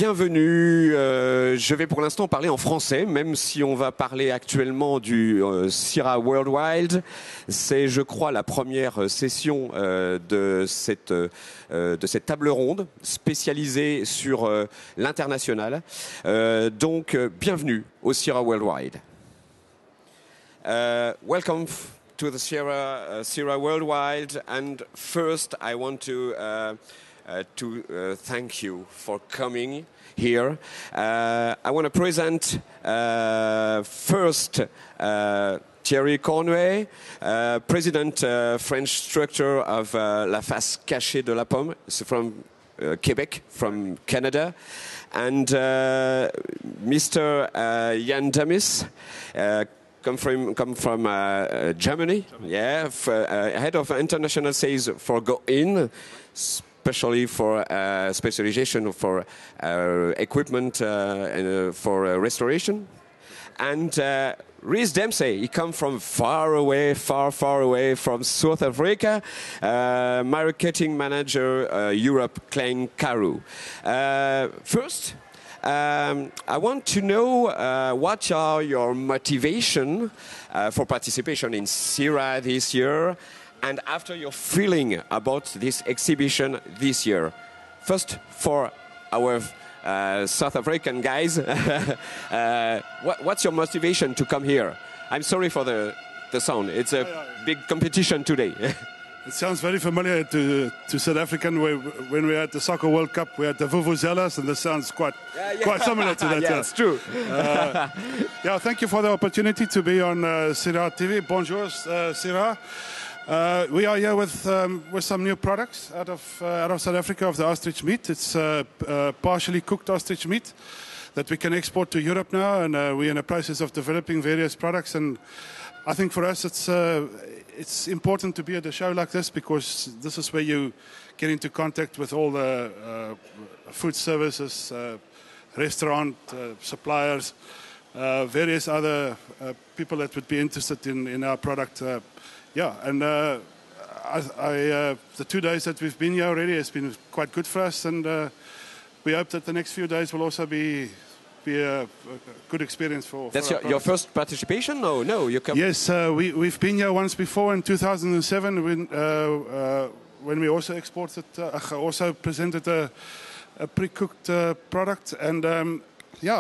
bienvenue. Je vais pour l'instant parler en français, même si on va parler actuellement du Sirha World Wide. C'est, je crois, la première session de cette table ronde spécialisée sur l'international. Donc, bienvenue au Sirha World Wide. Welcome to the Sirha World Wide. And first, I want to thank you for coming here. I want to present first Thierry Cornuet, President French structure of la Face Cachée de la Pomme, from Quebec, from Canada, and Mr. Jan Dammis, come from Germany, yeah, head of international sales for qu'il, especially for specialization for equipment and for restoration. And Ries Dempsey, he comes from far away from South Africa, marketing manager, Europe, Klein Karoo. First, I want to know what are your motivation for participation in Sirha this year, and after your feeling about this exhibition this year. First, for our South African guys, what's your motivation to come here? I'm sorry for the sound. It's a big competition today. It sounds very familiar to South African. When we had the Soccer World Cup, we had the vuvuzelas, and this sounds quite similar to that. Yeah, it's true. Thank you for the opportunity to be on Sirha TV. Bonjour, Sirha. We are here with some new products out of South Africa of the ostrich meat. It's partially cooked ostrich meat that we can export to Europe now, and we're in the process of developing various products. And I think for us, it's important to be at a show like this because this is where you get into contact with all the food services, restaurant suppliers, various other people that would be interested in our product. The 2 days that we've been here already has been quite good for us, and we hope that the next few days will also be a good experience for That's for your first participation? No, you come. Yes, we've been here once before in 2007 when we also exported, also presented a pre-cooked product, and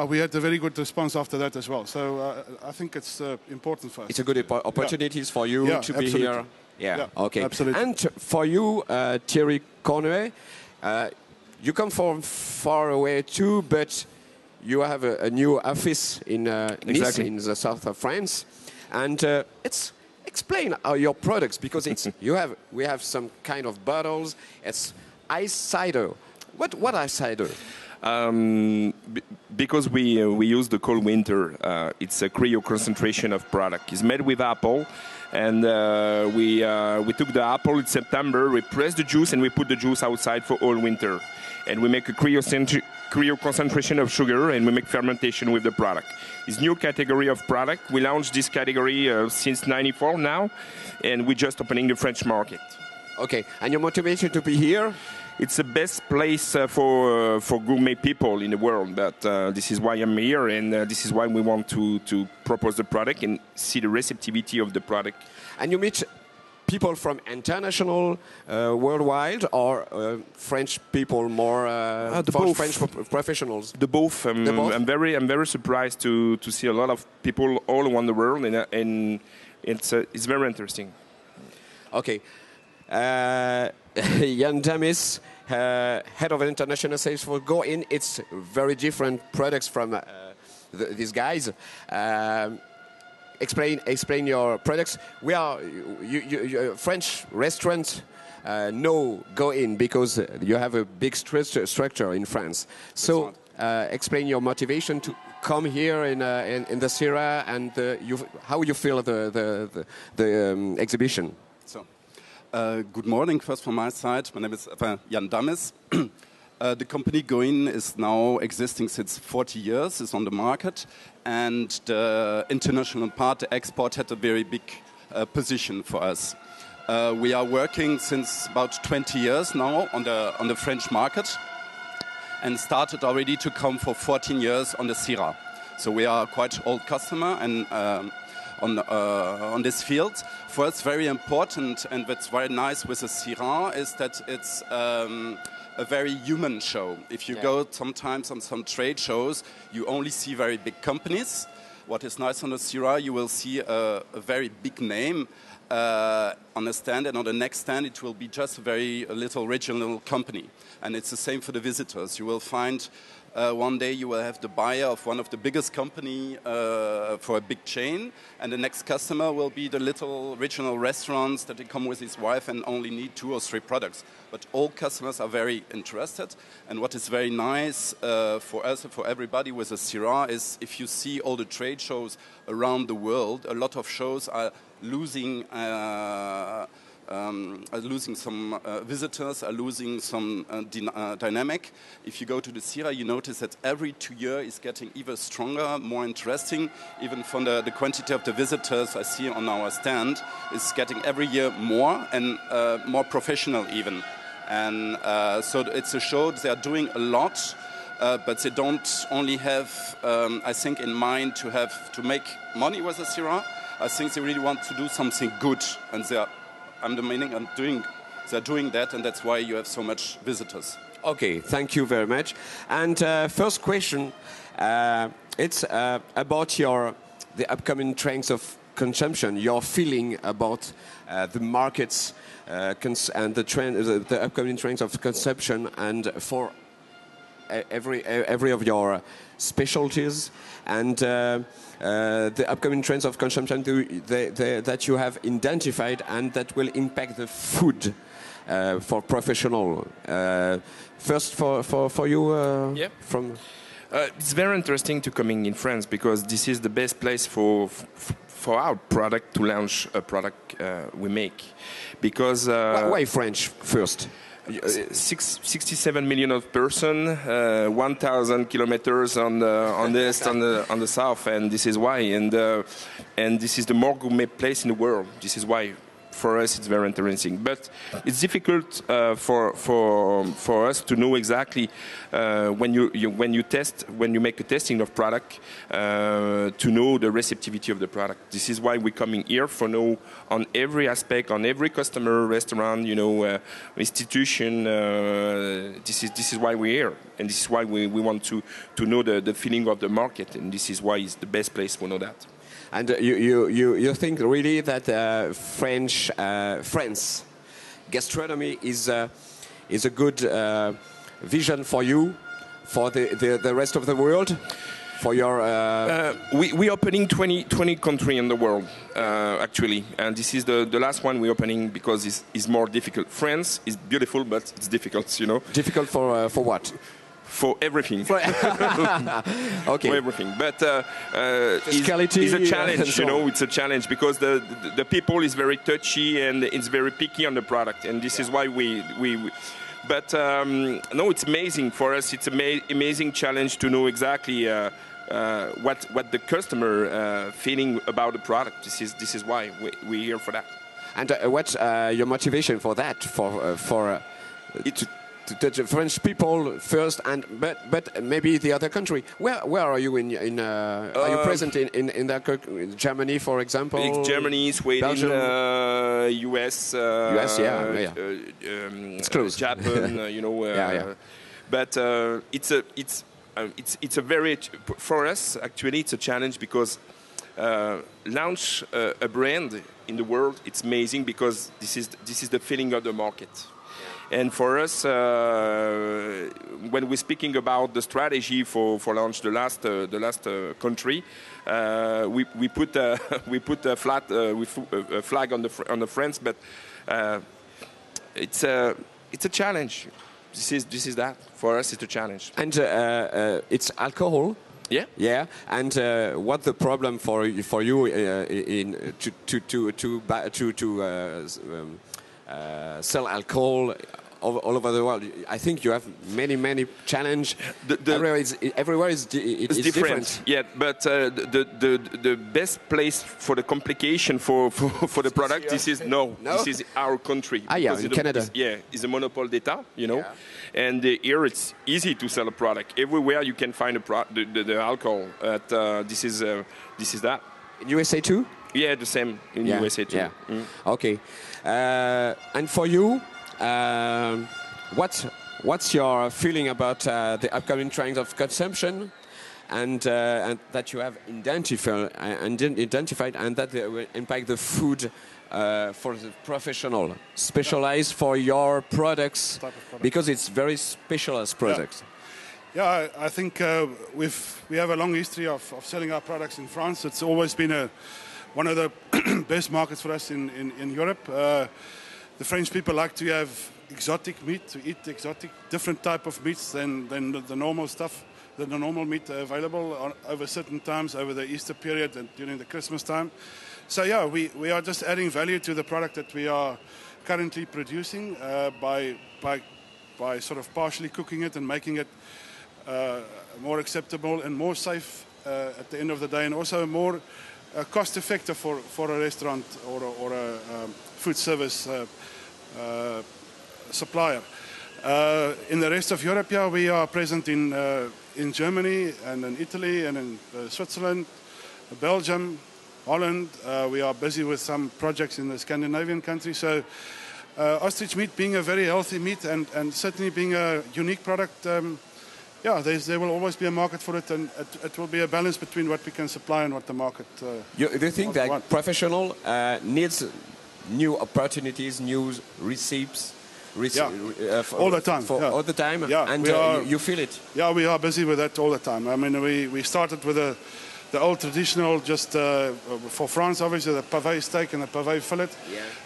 we had a very good response after that as well. So I think it's important for us. It's a good opportunity for you to absolutely. be here. Yeah, okay. Absolutely. And for you, Thierry Cornuet, you come from far away too, but you have a new office in Nice, in the south of France. And explain your products, because we have some kind of bottles. It's ice cider. What ice cider? Because we use the cold winter, it's a cryo concentration of product. It's made with apple, and we took the apple in September, we press the juice, and we put the juice outside for all winter. And we make a cryo concentration of sugar, and we make fermentation with the product. It's new category of product. We launched this category since '94 now, and we're just opening the French market. Okay, and your motivation to be here? It's the best place for gourmet people in the world, but this is why I'm here, and this is why we want to propose the product and see the receptivity of the product. And you meet people from international, worldwide, or French people more both. French professionals? The both. The both? I'm very surprised to see a lot of people all around the world, and it's very interesting. Okay. Jan Dammis, head of international sales for qu'il. It's very different products from these guys. Explain your products. We are French restaurants know qu'il because you have a big structure in France. So explain your motivation to come here in the Sirha, and how you feel the exhibition. Good morning, first from my side. My name is Jan Dammis. The company qu'il is now existing since 40 years, is on the market, and the international part, the export, had a very big position for us. We are working since about 20 years now on the French market, and started already to come for 14 years on the Sirha. So we are quite old customer and on this field. For us, very important, and what's very nice with the Sirha is that it's a very human show. If you go sometimes on some trade shows, you only see very big companies. What is nice on the Sirha, you will see a very big name on a stand, and on the next stand it will be just a little regional company. And it's the same for the visitors. You will find one day you will have the buyer of one of the biggest company for a big chain, and the next customer will be the little regional restaurants that they come with his wife and only need 2 or 3 products. But all customers are very interested, and what is very nice for us and for everybody with the Sirha is if you see all the trade shows around the world, a lot of shows are losing some visitors, are losing some dynamic. If you go to the Sirha, you notice that every 2 years is getting even stronger, more interesting. Even from the quantity of the visitors I see on our stand is getting every year more and more professional even. And so it's a show they are doing a lot, but they don't only have, I think, in mind to make money with the Sirha. I think they really want to do something good, and they're doing that, and that's why you have so much visitors. Okay, thank you very much. And first question, it's about the upcoming trends of consumption. Your feeling about the markets and the upcoming trends of consumption, and for every of your specialties, and the upcoming trends of consumption that you have identified and that will impact the food for professional. First, for you, from. It's very interesting to coming in France because this is the best place for our product to launch a product we make. Because why French first? 67 million of person, 1,000 kilometers on the east, on the south, and this is why. And this is the more gourmet place in the world. This is why. For us, it's very interesting, but it's difficult for us to know exactly when you make a testing of product to know the receptivity of the product. This is why we're coming here for know on every aspect, on every customer, restaurant, institution. This is why we're here, and this is why we want to know the feeling of the market, and this is why it's the best place to know that. And you think really that France gastronomy is a good vision for you, for the rest of the world, for your. We opening 20 countries in the world actually, and this is the last one we're opening because it's more difficult. France is beautiful, but it's difficult, Difficult for what? For everything. Okay. For everything. But fiscality is a challenge, it's a challenge because the people is very touchy and it's very picky on the product. And this is why we but no, it's amazing for us. It's an amazing challenge to know exactly what the customer feeling about the product. This is why we're here for that. And what's your motivation for that? To touch the French people first, but maybe the other country. Where are you in? Are you present in Germany, for example? Germany, Sweden, US. US, yeah. It's close. Japan, Yeah. But it's a very for us actually it's a challenge because launch a brand in the world. It's amazing because this is the feeling of the market. And for us, when we're speaking about the strategy for launch the last country, we put a flag on the France, but it's a challenge. This is that for us. It's a challenge. And it's alcohol. Yeah. Yeah. And what's the problem for you to sell alcohol all over the world. I think you have many challenge. Everywhere is different. Yeah, but the best place for the complication for the product, this is this is our country. In Canada. It's a monopole d'État, you know. Yeah. And here it's easy to sell a product. Everywhere you can find the alcohol. This is that. In USA too? Yeah, the same in USA too. Yeah. Okay. And for you, what's your feeling about the upcoming trends of consumption, and that you have identified, and that they will impact the food for the professional, specialized for your products, because it's very specialized products. Yeah, I think we have a long history of selling our products in France. It's always been one of the best markets for us in Europe. The French people like to have exotic meat, to eat different type of meats than the normal stuff, the normal meat available over certain times, over the Easter period and during the Christmas time. So yeah, we are just adding value to the product that we are currently producing by sort of partially cooking it and making it more acceptable and more safe at the end of the day, and also more cost effective for a restaurant or a food service supplier. In the rest of Europe, we are present in Germany and in Italy and in Switzerland, Belgium, Holland. We are busy with some projects in the Scandinavian countries. So ostrich meat being a very healthy meat and certainly being a unique product, there will always be a market for it, and it will be a balance between what we can supply and what the market do you think that professional needs new opportunities, new recipes? All the time. All the time? Yeah, and you feel it? Yeah, we are busy with that all the time. I mean, we started with the old traditional, just for France, obviously, the pavé steak and the pavé fillet,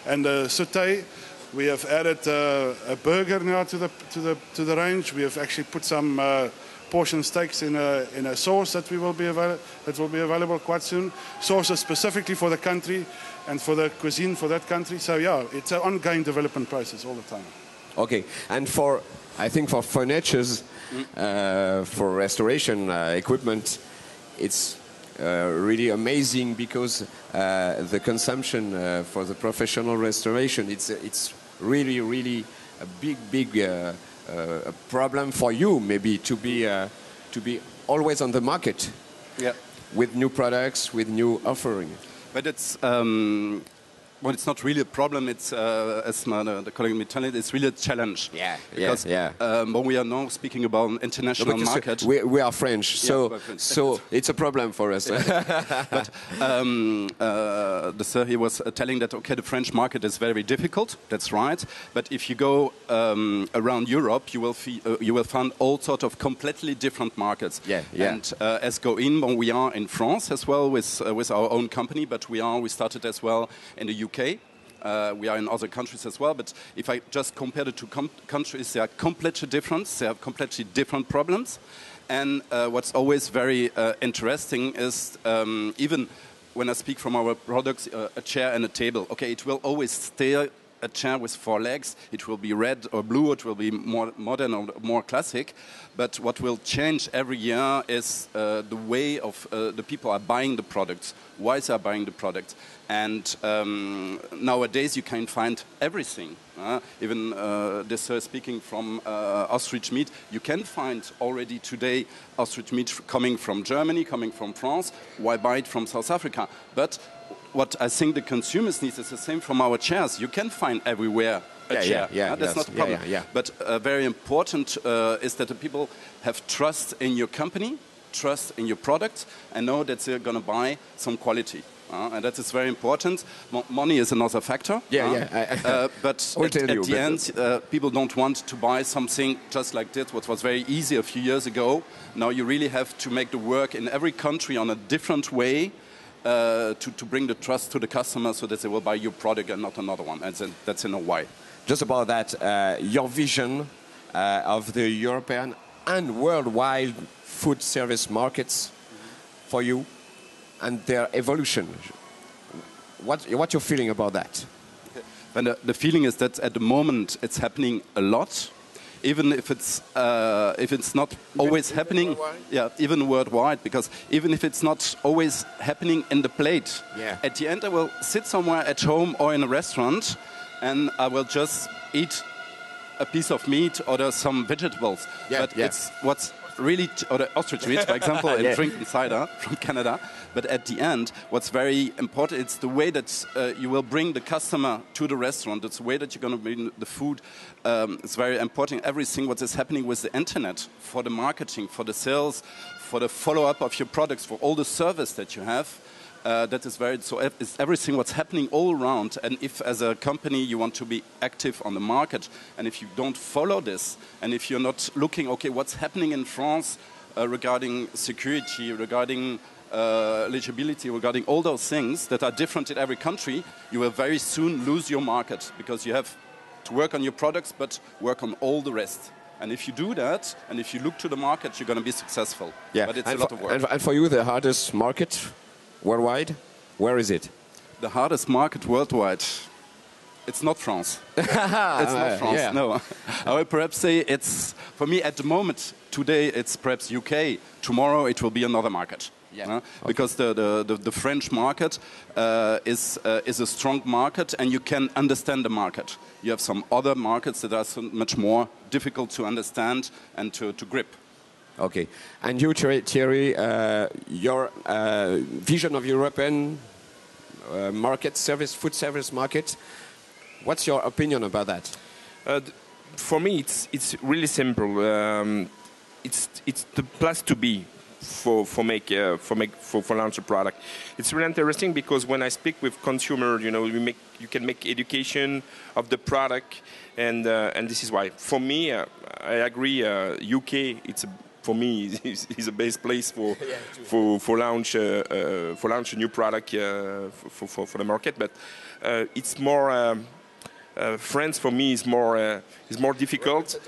and the sauté. We have added a burger now to the range. We have actually put some portion steaks in a sauce that will be available quite soon. Sauces specifically for the country and for the cuisine for that country. So yeah, it's an ongoing development process all the time. Okay, and I think for furnitures, for restoration equipment, it's really amazing, because the consumption for the professional restoration, it's really a big problem for you, maybe, to be always on the market with new products, with new offering. But it's not really a problem. It's as the colleague me tell it, it's really a challenge. Because when we are now speaking about an international market, we are French, so it's a problem for us. But the sir, he was telling that the French market is very difficult. That's right. But if you go around Europe, you will find all sorts of completely different markets. And as in, when we are in France as well with our own company, but we started as well in the UK. We are in other countries as well, but if I just compare the two countries, they are completely different. They have completely different problems. And what's always very interesting is, even when I speak from our products, a chair and a table, it will always stay a chair with 4 legs. It will be red or blue, it will be more modern or more classic. But what will change every year is the way of the people are buying the products, why they are buying the product. And nowadays you can find everything. Even this speaking from ostrich meat, you can find already today ostrich meat coming from Germany, coming from France. Why buy it from South Africa? But what I think the consumers need is the same from our chairs. You can find everywhere a chair. That's not a problem. But very important is that the people have trust in your company, trust in your product, and know that they're going to buy some quality. And that is very important. Money is another factor. But at the end, people don't want to buy something just like this, what was very easy a few years ago. Now you really have to make the work in every country on a different way to bring the trust to the customer so that they will buy your product and not another one. And that's in a why. Just about that, your vision of the European and worldwide food service markets for you, and their evolution. What's your feeling about that? And the feeling is that at the moment it's happening a lot, even if it's not always happening. Yeah, even worldwide, because even if it's not always happening in the plate, at the end I will sit somewhere at home or in a restaurant, and I will just eat a piece of meat or some vegetables. But it's what's really, or the ostrich meat, for example, and drinking cider from Canada. But at the end, what's very important, it's the way that you will bring the customer to the restaurant. It's the way that you're going to bring the food. It's very important. Everything what is happening with the internet, for the marketing, for the sales, for the follow-up of your products, for all the service that you have. That is very, so it's everything what's happening all around. And if as a company you want to be active on the market, and if you don't follow this, and if you're not looking, okay, what's happening in France regarding security, regarding eligibility, regarding all those things that are different in every country, you will very soon lose your market, because you have to work on your products but work on all the rest. And if you do that, and if you look to the market, you're going to be successful. But it's a lot of work. And for you, the hardest market worldwide, where is it? The hardest market worldwide, it's not France. It's not France, no. I would perhaps say it's, for me at the moment, today it's perhaps UK. Tomorrow it will be another market. Because the French market is a strong market, and you can understand the market. You have some other markets that are so much more difficult to understand and to grip. Okay. And you, Thierry, your vision of European market, food service market, what's your opinion about that? For me, it's really simple. It's the place to be for launch a product. It's really interesting because when I speak with consumers, you can make education of the product, and this is why. For me, I agree. UK, for me, is a best place for launch a new product for the market. But it's more France for me is more difficult.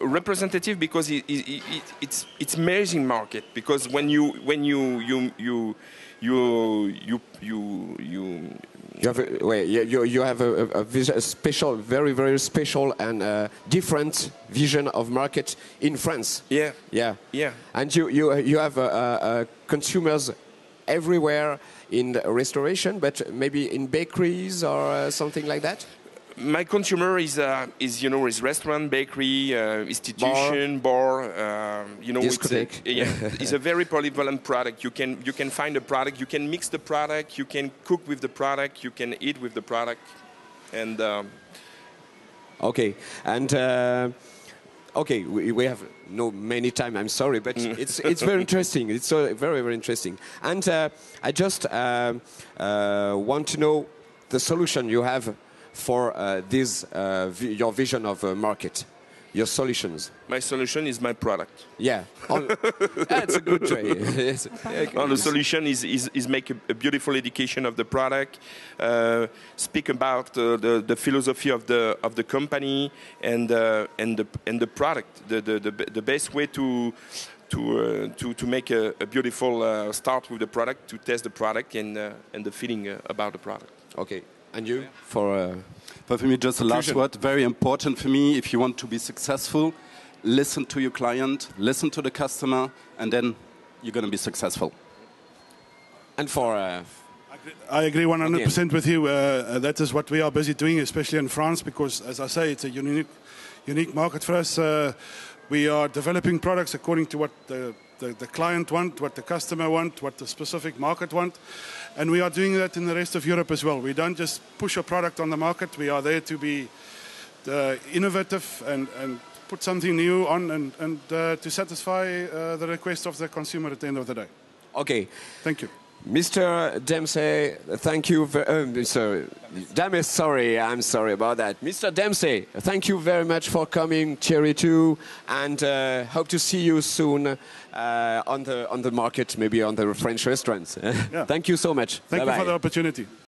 Representative because it's amazing market, because when you have a special, very special and different vision of market in France. Yeah. And you have consumers everywhere in the restauration, but maybe in bakeries or something like that. My consumer is restaurant, bakery, institution, bar. It's a very polyvalent product. You can find a product, you can mix the product, you can cook with the product, you can eat with the product, and. Okay, and we have no many time. I'm sorry, but it's very interesting. It's very interesting, and I just want to know the solution you have for your vision of a market, your solutions. My solution is my product. Yeah, that's a good try. Yes. The solution is make a beautiful education of the product, speak about the philosophy of the company and the product. The best way to make a beautiful start with the product, to test the product and the feeling about the product. Okay. And you, for me, just the last word, very important for me. If you want to be successful, listen to your client, listen to the customer, and then you're going to be successful. And for... I agree 100% with you. That is what we are busy doing, especially in France, because, as I say, it's a unique market for us. We are developing products according to what the client want, what the customer want, what the specific market want. And we are doing that in the rest of Europe as well. We don't just push a product on the market. We are there to be innovative and put something new on and to satisfy the request of the consumer at the end of the day. Okay. Thank you. Mr. Dempsey, thank you. Mr. Dammis, sorry, I'm sorry about that. Mr. Dempsey, thank you very much for coming, Thierry too, and hope to see you soon on the market, maybe on the French restaurants. Thank you so much. Thank you for the opportunity.